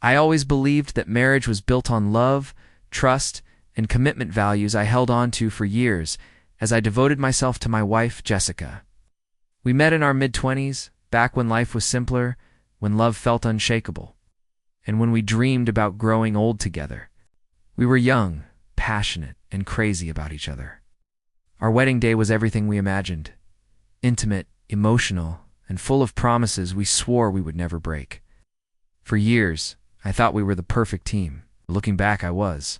I always believed that marriage was built on love, trust, and commitment, values I held on to for years as I devoted myself to my wife, Jessica. We met in our mid-20s, back when life was simpler, when love felt unshakable, and when we dreamed about growing old together. We were young, passionate, and crazy about each other. Our wedding day was everything we imagined: intimate, emotional, and full of promises we swore we would never break. For years, I thought we were the perfect team. Looking back, I was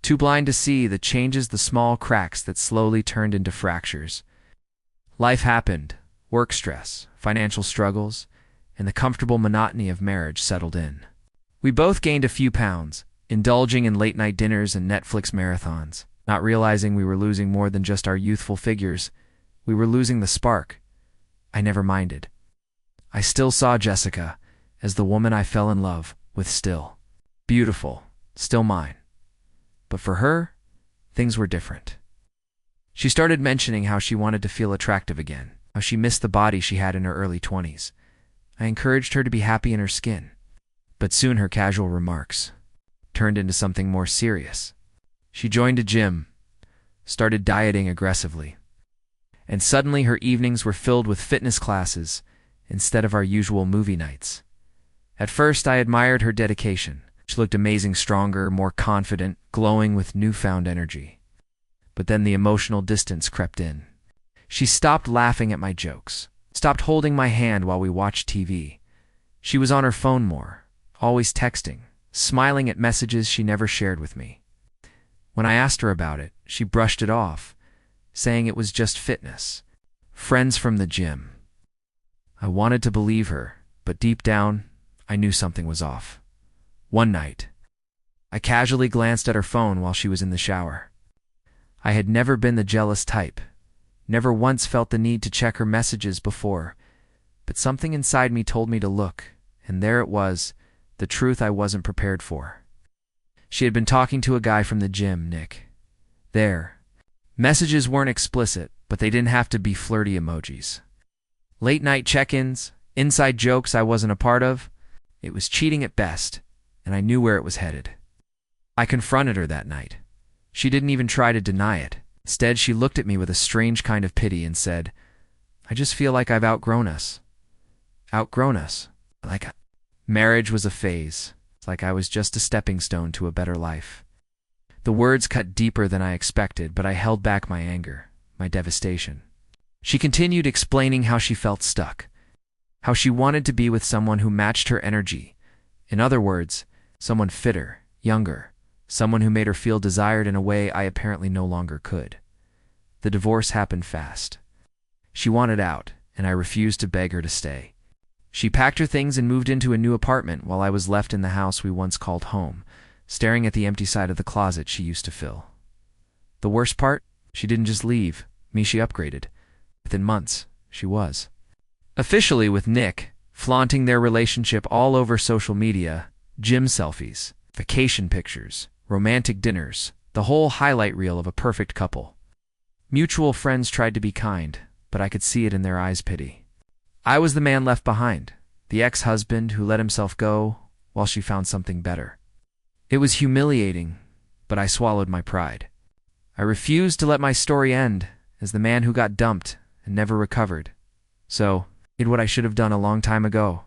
too blind to see the changes, the small cracks that slowly turned into fractures. Life happened, work stress, financial struggles, and the comfortable monotony of marriage settled in. We both gained a few pounds, indulging in late-night dinners and Netflix marathons, not realizing we were losing more than just our youthful figures. We were losing the spark. I never minded. I still saw Jessica as the woman I fell in love with, still beautiful, still mine. But for her, things were different. She started mentioning how she wanted to feel attractive again, how she missed the body she had in her early 20s. I encouraged her to be happy in her skin. But soon her casual remarks turned into something more serious. She joined a gym, started dieting aggressively, and suddenly her evenings were filled with fitness classes instead of our usual movie nights. At first, I admired her dedication. She looked amazing, stronger, more confident, glowing with newfound energy. But then the emotional distance crept in. She stopped laughing at my jokes, stopped holding my hand while we watched TV. She was on her phone more, always texting, smiling at messages she never shared with me. When I asked her about it, she brushed it off, saying it was just fitness, friends from the gym. I wanted to believe her, but deep down, I knew something was off. One night, I casually glanced at her phone while she was in the shower. I had never been the jealous type, never once felt the need to check her messages before, but something inside me told me to look, and there it was, the truth I wasn't prepared for. She had been talking to a guy from the gym, Nick. There. Messages weren't explicit, but they didn't have to be flirty emojis. Late-night check-ins, inside jokes I wasn't a part of. It was cheating at best, and I knew where it was headed. I confronted her that night. She didn't even try to deny it. Instead, she looked at me with a strange kind of pity and said, "I just feel like I've outgrown us." Outgrown us? Like marriage was a phase. It's like I was just a stepping stone to a better life. The words cut deeper than I expected, but I held back my anger, my devastation. She continued explaining how she felt stuck, how she wanted to be with someone who matched her energy. In other words, someone fitter, younger, someone who made her feel desired in a way I apparently no longer could. The divorce happened fast. She wanted out, and I refused to beg her to stay. She packed her things and moved into a new apartment while I was left in the house we once called home, staring at the empty side of the closet she used to fill. The worst part? She didn't just leave. She upgraded. Within months, she was officially with Nick, flaunting their relationship all over social media, gym selfies, vacation pictures, romantic dinners, the whole highlight reel of a perfect couple. Mutual friends tried to be kind, but I could see it in their eyes, pity. I was the man left behind, the ex-husband who let himself go while she found something better. It was humiliating, but I swallowed my pride. I refused to let my story end as the man who got dumped and never recovered. So, I did what I should have done a long time ago.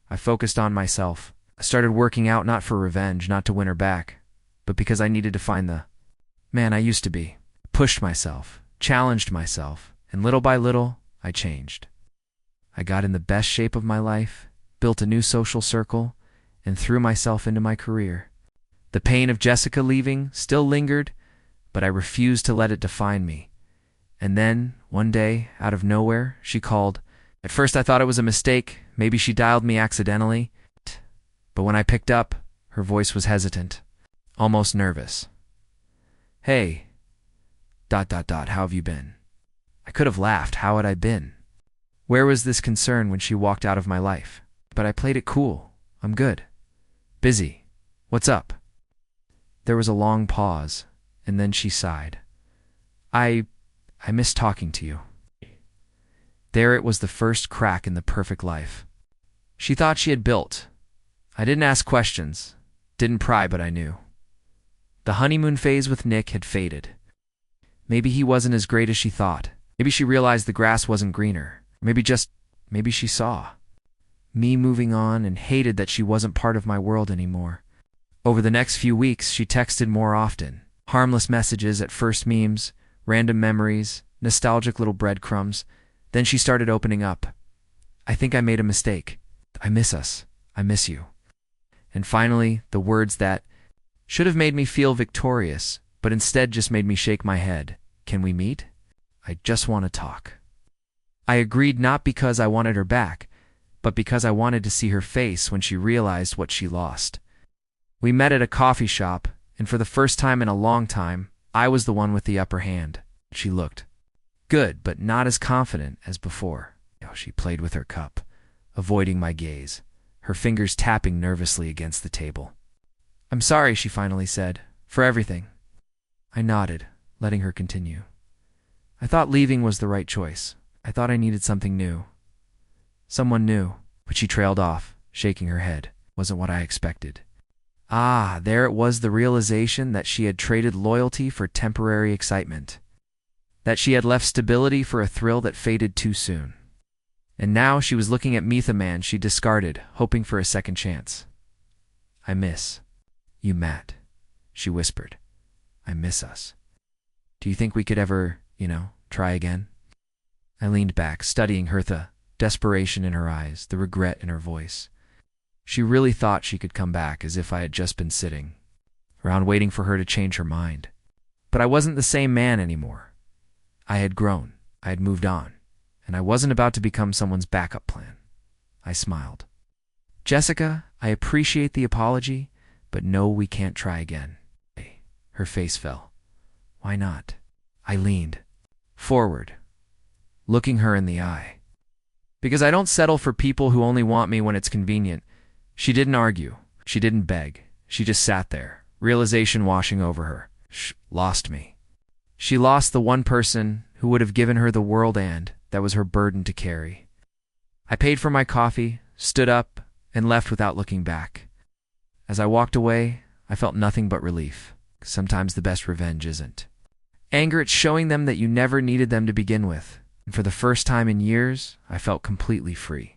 I focused on myself. I started working out not for revenge, not to win her back, but because I needed to find the man I used to be. I pushed myself, challenged myself, and little by little, I changed. I got in the best shape of my life, built a new social circle, and threw myself into my career. The pain of Jessica leaving still lingered, but I refused to let it define me. And then, one day, out of nowhere, she called. At first I thought it was a mistake. Maybe she dialed me accidentally. But when I picked up, her voice was hesitant, almost nervous. "Hey, ... how have you been?" I could have laughed. How had I been? Where was this concern when she walked out of my life? But I played it cool. "I'm good. Busy. What's up?" There was a long pause, and then she sighed. I miss talking to you." There it was, the first crack in the perfect life she thought she had built. I didn't ask questions, didn't pry, but I knew. The honeymoon phase with Nick had faded. Maybe he wasn't as great as she thought. Maybe she realized the grass wasn't greener. Maybe she saw me moving on and hated that she wasn't part of my world anymore. Over the next few weeks, she texted more often. Harmless messages, at first memes, random memories, nostalgic little breadcrumbs. Then she started opening up. I think I made a mistake. I miss us. I miss you. And finally, the words that should have made me feel victorious, but instead just made me shake my head. Can we meet? I just want to talk. I agreed, not because I wanted her back, but because I wanted to see her face when she realized what she lost. We met at a coffee shop, and for the first time in a long time, I was the one with the upper hand. She looked good, but not as confident as before. She played with her cup, avoiding my gaze, her fingers tapping nervously against the table. I'm sorry, she finally said, for everything. I nodded, letting her continue. I thought leaving was the right choice. I thought I needed something new. Someone new, but she trailed off, shaking her head. Wasn't what I expected. There it was, the realization that she had traded loyalty for temporary excitement. That she had left stability for a thrill that faded too soon. And now she was looking at me, the man she discarded, hoping for a second chance. I miss you, Matt, she whispered. I miss us. Do you think we could ever, try again? I leaned back, studying her, the desperation in her eyes, the regret in her voice. She really thought she could come back, as if I had just been sitting around waiting for her to change her mind. But I wasn't the same man anymore. I had grown, I had moved on, and I wasn't about to become someone's backup plan. I smiled. Jessica, I appreciate the apology, but no, we can't try again. Her face fell. Why not? I leaned forward, looking her in the eye. Because I don't settle for people who only want me when it's convenient. She didn't argue. She didn't beg. She just sat there, realization washing over her. Lost me. She lost the one person who would have given her the world, and that was her burden to carry. I paid for my coffee, stood up, and left without looking back. As I walked away, I felt nothing but relief. Sometimes the best revenge isn't anger, it's showing them that you never needed them to begin with. And for the first time in years, I felt completely free.